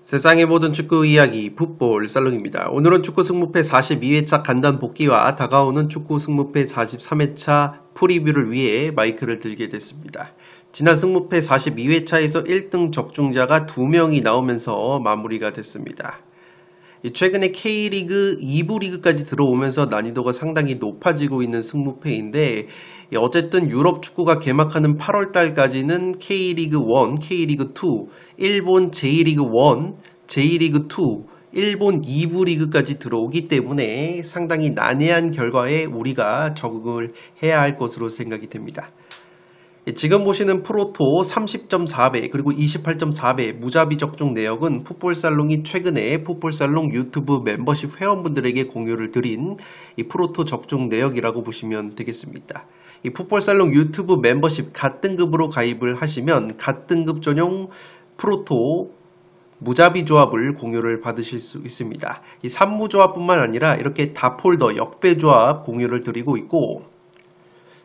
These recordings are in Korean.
세상의 모든 축구 이야기 풋볼 살롱입니다. 오늘은 축구 승무패 42회차 간단 복귀와 다가오는 축구 승무패 43회차 프리뷰를 위해 마이크를 들게 됐습니다. 지난 승무패 42회차에서 1등 적중자가 2명이 나오면서 마무리가 됐습니다. 최근에 K리그 2부 리그까지 들어오면서 난이도가 상당히 높아지고 있는 승무패인데 어쨌든 유럽 축구가 개막하는 8월달까지는 K리그 1, K리그 2, 일본 J리그 1, J리그 2, 일본 2부 리그까지 들어오기 때문에 상당히 난해한 결과에 우리가 적응을 해야 할 것으로 생각이 됩니다. 지금 보시는 프로토 30.4배 그리고 28.4배 무자비 적중 내역은 풋볼살롱이 최근에 풋볼살롱 유튜브 멤버십 회원분들에게 공유를 드린 이 프로토 적중 내역이라고 보시면 되겠습니다. 이 풋볼살롱 유튜브 멤버십 갓등급으로 가입을 하시면 갓등급 전용 프로토 무자비 조합을 공유를 받으실 수 있습니다. 이 3무 조합뿐만 아니라 이렇게 다폴더 역배 조합 공유를 드리고 있고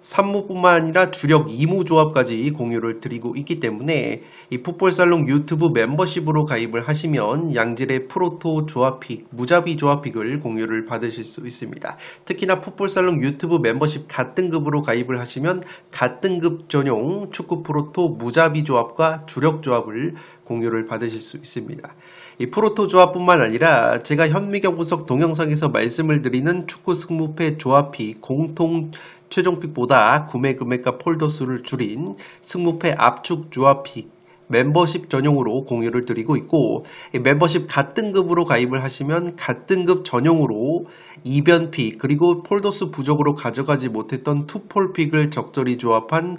3무뿐만 아니라 주력 2무 조합까지 공유를 드리고 있기 때문에 이 풋볼살롱 유튜브 멤버십으로 가입을 하시면 양질의 프로토 조합픽, 무자비 조합픽을 공유를 받으실 수 있습니다. 특히나 풋볼살롱 유튜브 멤버십 갓등급으로 가입을 하시면 갓등급 전용 축구 프로토 무자비 조합과 주력 조합을 공유를 받으실 수 있습니다. 이 프로토 조합뿐만 아니라 제가 현미경 분석 동영상에서 말씀을 드리는 축구 승무패 조합픽 공통 최종픽보다 구매 금액과 폴더 수를 줄인 승무패 압축 조합픽 멤버십 전용으로 공유를 드리고 있고 멤버십 갓등급으로 가입을 하시면 갓등급 전용으로 이변픽 그리고 폴더수 부족으로 가져가지 못했던 투폴픽을 적절히 조합한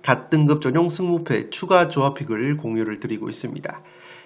갓등급 전용 승무패 추가 조합픽을 공유를 드리고 있습니다.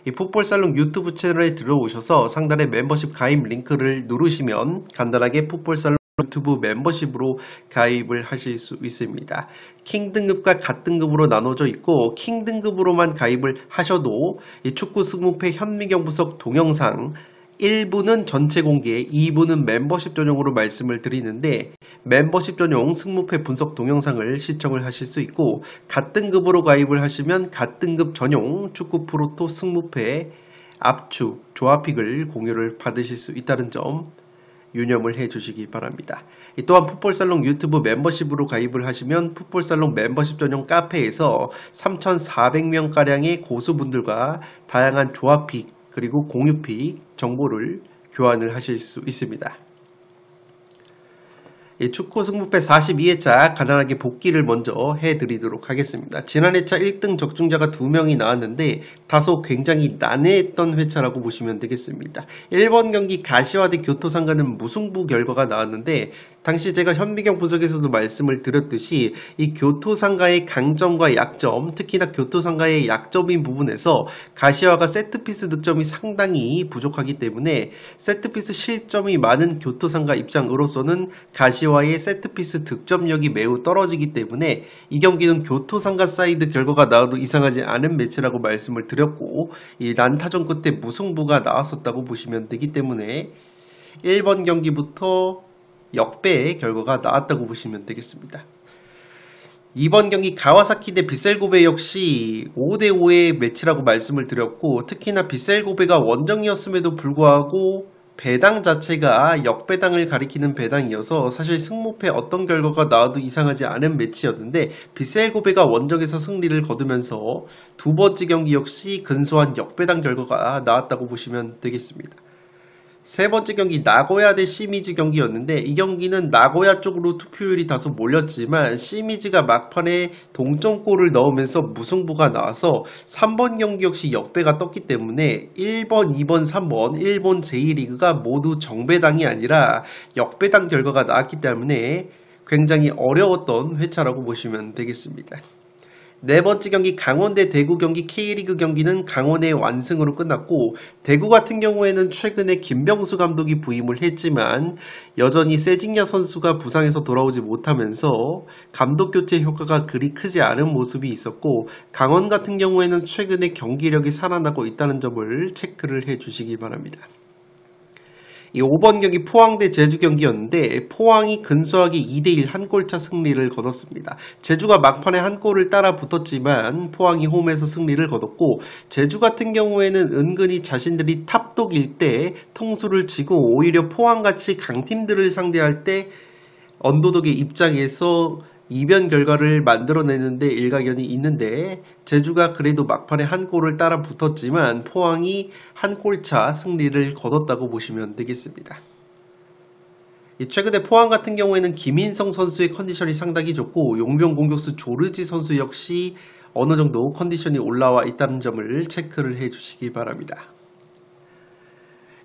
이 풋볼살롱 유튜브 채널에 들어오셔서 상단에 멤버십 가입 링크를 누르시면 간단하게 풋볼살롱 유튜브 멤버십으로 가입을 하실 수 있습니다. 킹 등급과 갓 등급으로 나눠져 있고 킹 등급으로만 가입을 하셔도 이 축구 승무패 현미경 분석 동영상 1부는 전체 공개, 2부는 멤버십 전용으로 말씀을 드리는데 멤버십 전용 승무패 분석 동영상을 시청을 하실 수 있고 갓 등급으로 가입을 하시면 갓 등급 전용 축구 프로토 승무패 압축 조합픽을 공유를 받으실 수 있다는 점 유념을 해주시기 바랍니다. 또한 풋볼살롱 유튜브 멤버십으로 가입을 하시면 풋볼살롱 멤버십 전용 카페에서 3,400명가량의 고수분들과 다양한 조합픽 그리고 공유픽 정보를 교환을 하실 수 있습니다. 축구 승무패 42회차 간단하게 복귀를 먼저 해드리도록 하겠습니다. 지난 회차 1등 적중자가 2명이 나왔는데 다소 굉장히 난해했던 회차라고 보시면 되겠습니다. 1번 경기 가시화대 교토상가는 무승부 결과가 나왔는데 당시 제가 현미경 분석에서도 말씀을 드렸듯이 이 교토상가의 강점과 약점, 특히나 교토상가의 약점인 부분에서 가시화가 세트피스 득점이 상당히 부족하기 때문에 세트피스 실점이 많은 교토상가 입장으로서는 가시화의 세트피스 득점력이 매우 떨어지기 때문에 이 경기는 교토상가 사이드 결과가 나와도 이상하지 않은 매치라고 말씀을 드렸고 이 난타전 끝에 무승부가 나왔었다고 보시면 되기 때문에 1번 경기부터 역배의 결과가 나왔다고 보시면 되겠습니다. 이번 경기 가와사키 대 빗셀고베 역시 5대5의 매치라고 말씀을 드렸고 특히나 빗셀고베가 원정이었음에도 불구하고 배당 자체가 역배당을 가리키는 배당이어서 사실 승무패 어떤 결과가 나와도 이상하지 않은 매치였는데 빗셀고베가 원정에서 승리를 거두면서 두 번째 경기 역시 근소한 역배당 결과가 나왔다고 보시면 되겠습니다. 세 번째 경기 나고야 대 시미즈 경기였는데 이 경기는 나고야 쪽으로 투표율이 다소 몰렸지만 시미즈가 막판에 동점골을 넣으면서 무승부가 나와서 3번 경기 역시 역배가 떴기 때문에 1번, 2번, 3번 일본 J리그가 모두 정배당이 아니라 역배당 결과가 나왔기 때문에 굉장히 어려웠던 회차라고 보시면 되겠습니다. 네 번째 경기 강원 대 대구 경기 K리그 경기는 강원의 완승으로 끝났고 대구 같은 경우에는 최근에 김병수 감독이 부임을 했지만 여전히 세징야 선수가 부상에서 돌아오지 못하면서 감독 교체 효과가 그리 크지 않은 모습이 있었고 강원 같은 경우에는 최근에 경기력이 살아나고 있다는 점을 체크를 해 주시기 바랍니다. 이 5번 경기 포항 대 제주 경기였는데 포항이 근소하게 2대1 한 골차 승리를 거뒀습니다. 제주가 막판에 한 골을 따라 붙었지만 포항이 홈에서 승리를 거뒀고 제주 같은 경우에는 은근히 자신들이 탑독일 때 통수를 치고 오히려 포항같이 강팀들을 상대할 때 언더독의 입장에서 이변 결과를 만들어내는데 일가견이 있는데 제주가 그래도 막판에 한 골을 따라 붙었지만 포항이 한 골차 승리를 거뒀다고 보시면 되겠습니다. 최근에 포항 같은 경우에는 김인성 선수의 컨디션이 상당히 좋고 용병 공격수 조르지 선수 역시 어느 정도 컨디션이 올라와 있다는 점을 체크를 해주시기 바랍니다.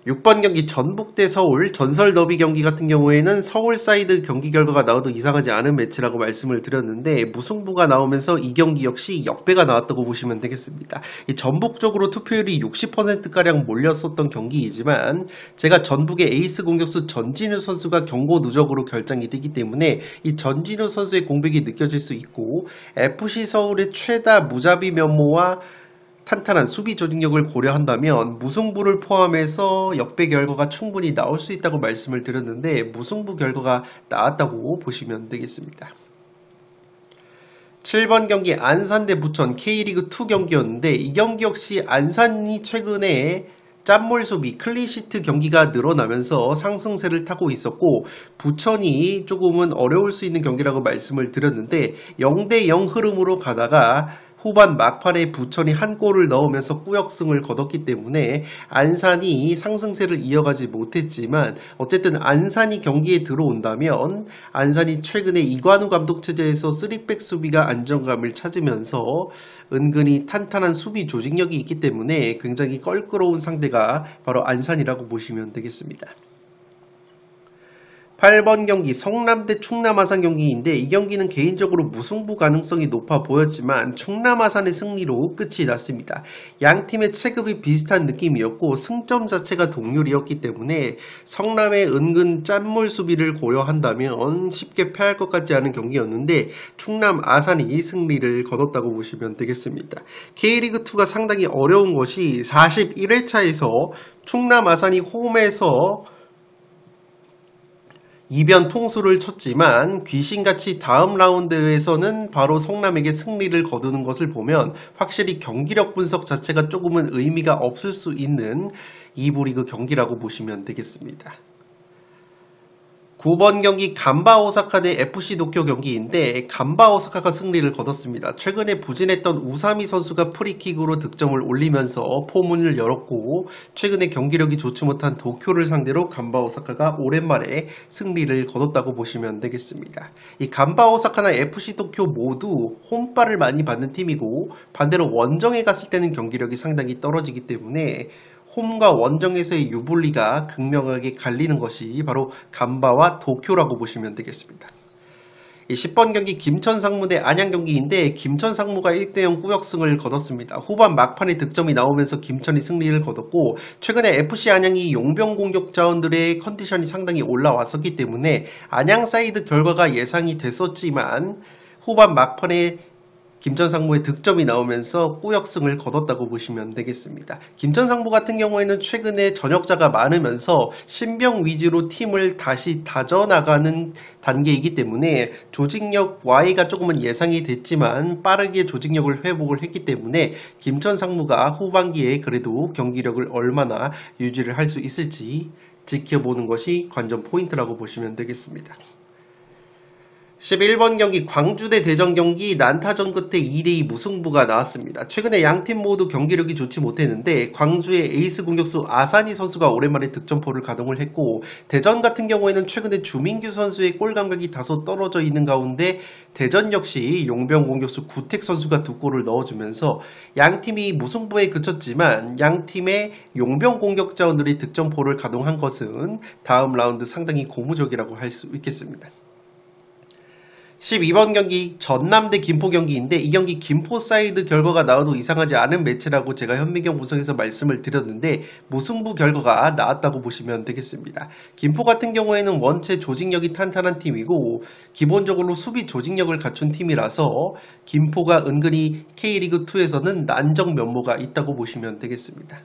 6번 경기 전북 대 서울 전설 더비 경기 같은 경우에는 서울 사이드 경기 결과가 나와도 이상하지 않은 매치라고 말씀을 드렸는데 무승부가 나오면서 이 경기 역시 역배가 나왔다고 보시면 되겠습니다. 이 전북 쪽으로 투표율이 60%가량 몰렸었던 경기이지만 제가 전북의 에이스 공격수 전진우 선수가 경고 누적으로 결장이 되기 때문에 이 전진우 선수의 공백이 느껴질 수 있고 FC 서울의 최다 무자비 면모와 탄탄한 수비 조직력을 고려한다면 무승부를 포함해서 역배 결과가 충분히 나올 수 있다고 말씀을 드렸는데 무승부 결과가 나왔다고 보시면 되겠습니다. 7번 경기 안산 대 부천 K리그2 경기였는데 이 경기 역시 안산이 최근에 짠물 수비, 클린시트 경기가 늘어나면서 상승세를 타고 있었고 부천이 조금은 어려울 수 있는 경기라고 말씀을 드렸는데 0대0 흐름으로 가다가 후반 막판에 부천이 한 골을 넣으면서 꾸역승을 거뒀기 때문에 안산이 상승세를 이어가지 못했지만 어쨌든 안산이 경기에 들어온다면 안산이 최근에 이관우 감독 체제에서 3백 수비가 안정감을 찾으면서 은근히 탄탄한 수비 조직력이 있기 때문에 굉장히 껄끄러운 상대가 바로 안산이라고 보시면 되겠습니다. 8번 경기 성남 대 충남 아산 경기인데 이 경기는 개인적으로 무승부 가능성이 높아 보였지만 충남 아산의 승리로 끝이 났습니다. 양 팀의 체급이 비슷한 느낌이었고 승점 자체가 동률이었기 때문에 성남의 은근 짠물 수비를 고려한다면 쉽게 패할 것 같지 않은 경기였는데 충남 아산이 승리를 거뒀다고 보시면 되겠습니다. K리그2가 상당히 어려운 것이 41회차에서 충남 아산이 홈에서 이변 통수를 쳤지만 귀신같이 다음 라운드에서는 바로 성남에게 승리를 거두는 것을 보면 확실히 경기력 분석 자체가 조금은 의미가 없을 수 있는 2부 리그 경기라고 보시면 되겠습니다. 9번 경기 간바 오사카 대 FC 도쿄 경기인데 간바 오사카가 승리를 거뒀습니다. 최근에 부진했던 우사미 선수가 프리킥으로 득점을 올리면서 포문을 열었고 최근에 경기력이 좋지 못한 도쿄를 상대로 간바 오사카가 오랜만에 승리를 거뒀다고 보시면 되겠습니다. 이 간바 오사카나 FC 도쿄 모두 홈발을 많이 받는 팀이고 반대로 원정에 갔을 때는 경기력이 상당히 떨어지기 때문에 홈과 원정에서의 유불리가 극명하게 갈리는 것이 바로 간바와 도쿄라고 보시면 되겠습니다. 10번 경기 김천 상무 대 안양 경기인데 김천 상무가 1대0 꾸역승을 거뒀습니다. 후반 막판에 득점이 나오면서 김천이 승리를 거뒀고 최근에 FC 안양이 용병 공격 자원들의 컨디션이 상당히 올라왔었기 때문에 안양 사이드 결과가 예상이 됐었지만 후반 막판에 김천 상무의 득점이 나오면서 꾸역승을 거뒀다고 보시면 되겠습니다. 김천 상무 같은 경우에는 최근에 전역자가 많으면서 신병 위주로 팀을 다시 다져나가는 단계이기 때문에 조직력 Y가 조금은 예상이 됐지만 빠르게 조직력을 회복을 했기 때문에 김천 상무가 후반기에 그래도 경기력을 얼마나 유지를 할 수 있을지 지켜보는 것이 관전 포인트라고 보시면 되겠습니다. 11번 경기 광주 대 대전 경기 난타전 끝에 2대2 무승부가 나왔습니다. 최근에 양팀 모두 경기력이 좋지 못했는데 광주의 에이스 공격수 아사니 선수가 오랜만에 득점포를 가동을 했고 대전 같은 경우에는 최근에 주민규 선수의 골 감각이 다소 떨어져 있는 가운데 대전 역시 용병 공격수 구택 선수가 두 골을 넣어주면서 양팀이 무승부에 그쳤지만 양팀의 용병 공격 자원들이 득점포를 가동한 것은 다음 라운드 상당히 고무적이라고 할 수 있겠습니다. 12번 경기 전남 대 김포 경기인데 이 경기 김포 사이드 결과가 나와도 이상하지 않은 매치라고 제가 현미경 분석에서 말씀을 드렸는데 무승부 결과가 나왔다고 보시면 되겠습니다. 김포 같은 경우에는 원체 조직력이 탄탄한 팀이고 기본적으로 수비 조직력을 갖춘 팀이라서 김포가 은근히 K리그2에서는 난적 면모가 있다고 보시면 되겠습니다.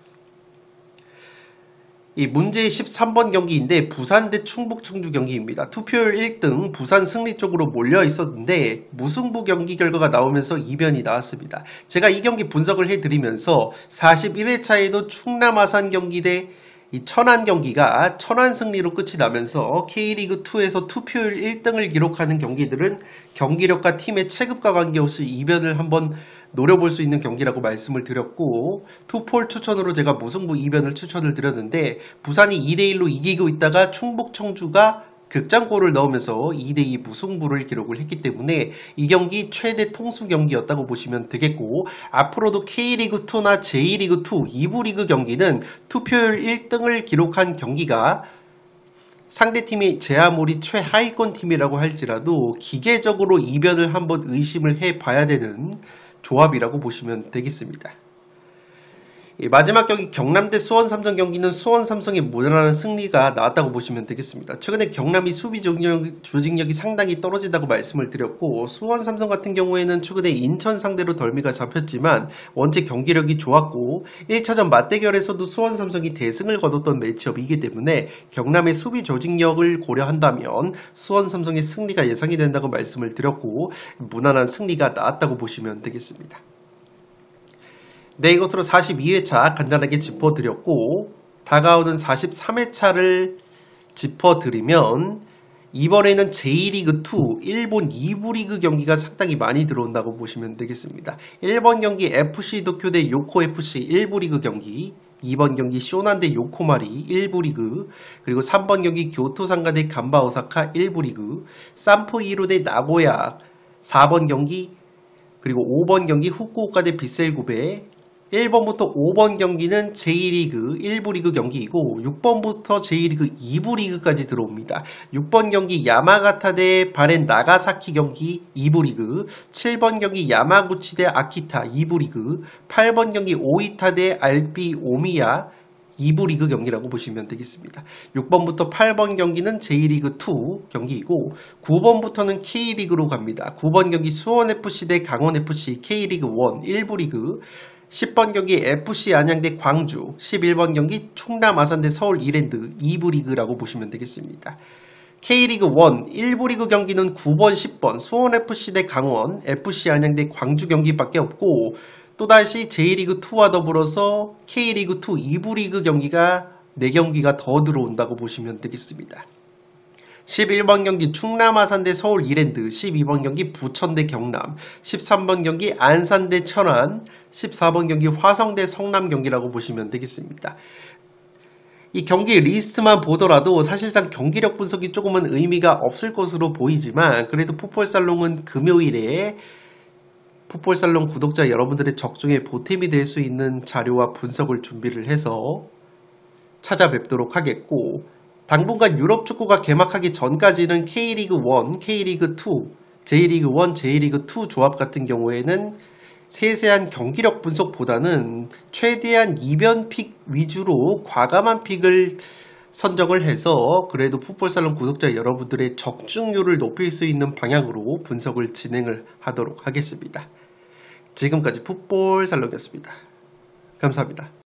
이 문제 13번 경기인데 부산 대 충북 청주 경기입니다. 투표율 1등 부산 승리 쪽으로 몰려 있었는데 무승부 경기 결과가 나오면서 이변이 나왔습니다. 제가 이 경기 분석을 해드리면서 41회차에도 충남 아산 경기 대 이 천안 경기가 천안 승리로 끝이 나면서 K리그2에서 투표율 1등을 기록하는 경기들은 경기력과 팀의 체급과 관계없이 이변을 한번 노려볼 수 있는 경기라고 말씀을 드렸고, 투폴 추천으로 제가 무승부 이변을 추천을 드렸는데 부산이 2대1로 이기고 있다가 충북 청주가 극장골을 넣으면서 2대2 무승부를 기록을 했기 때문에 이 경기 최대 통수 경기였다고 보시면 되겠고, 앞으로도 K리그2나 J리그2 2부 리그 경기는 투표율 1등을 기록한 경기가 상대팀이 제 아무리 최하위권 팀이라고 할지라도 기계적으로 이변을 한번 의심을 해봐야 되는 조합이라고 보시면 되겠습니다. 마지막 경기 경남 대 수원 삼성 경기는 수원 삼성의 무난한 승리가 나왔다고 보시면 되겠습니다. 최근에 경남이 수비 조직력이 상당히 떨어진다고 말씀을 드렸고, 수원 삼성 같은 경우에는 최근에 인천 상대로 덜미가 잡혔지만 원체 경기력이 좋았고 1차전 맞대결에서도 수원 삼성이 대승을 거뒀던 매치업이기 때문에 경남의 수비 조직력을 고려한다면 수원 삼성의 승리가 예상이 된다고 말씀을 드렸고, 무난한 승리가 나왔다고 보시면 되겠습니다. 네, 이것으로 42회차 간단하게 짚어드렸고, 다가오는 43회차를 짚어드리면 이번에는 J리그2 일본 2부 리그 경기가 상당히 많이 들어온다고 보시면 되겠습니다. 1번 경기 FC 도쿄 대 요코 FC 1부 리그 경기, 2번 경기 쇼난 대 요코마리 1부 리그, 그리고 3번 경기 교토 상가 대 간바 오사카 1부 리그, 산포 이루 대 나고야 4번 경기, 그리고 5번 경기 후쿠오카 대 빗셀구베, 1번부터 5번 경기는 J리그 1부 리그 경기이고 6번부터 J리그 2부 리그까지 들어옵니다. 6번 경기 야마가타 대 바렌 나가사키 경기 2부 리그, 7번 경기 야마구치 대 아키타 2부 리그, 8번 경기 오이타 대 알비 오미야 2부 리그 경기라고 보시면 되겠습니다. 6번부터 8번 경기는 J리그2 경기이고 9번부터는 K리그로 갑니다. 9번 경기 수원FC 대 강원FC K리그1 1부 리그, 10번 경기 FC 안양 대 광주, 11번 경기 충남 아산 대 서울 이랜드 2부 리그라고 보시면 되겠습니다. K리그1 1부 리그 경기는 9번, 10번 수원FC 대 강원, FC 안양 대 광주 경기밖에 없고, 또다시 J리그2와 더불어서 K리그2 2부 리그 경기가 4경기가 더 들어온다고 보시면 되겠습니다. 11번 경기 충남 아산 대 서울 이랜드, 12번 경기 부천 대 경남, 13번 경기 안산 대 천안, 14번 경기 화성 대 성남 경기라고 보시면 되겠습니다. 이 경기 리스트만 보더라도 사실상 경기력 분석이 조금은 의미가 없을 것으로 보이지만, 그래도 풋볼살롱은 금요일에 풋볼살롱 구독자 여러분들의 적중에 보탬이 될 수 있는 자료와 분석을 준비를 해서 찾아뵙도록 하겠고, 당분간 유럽 축구가 개막하기 전까지는 K리그1, K리그2, J리그1, J리그2 조합 같은 경우에는 세세한 경기력 분석보다는 최대한 이변 픽 위주로 과감한 픽을 선정을 해서 그래도 풋볼살롱 구독자 여러분들의 적중률을 높일 수 있는 방향으로 분석을 진행을 하도록 하겠습니다. 지금까지 풋볼살롱이었습니다. 감사합니다.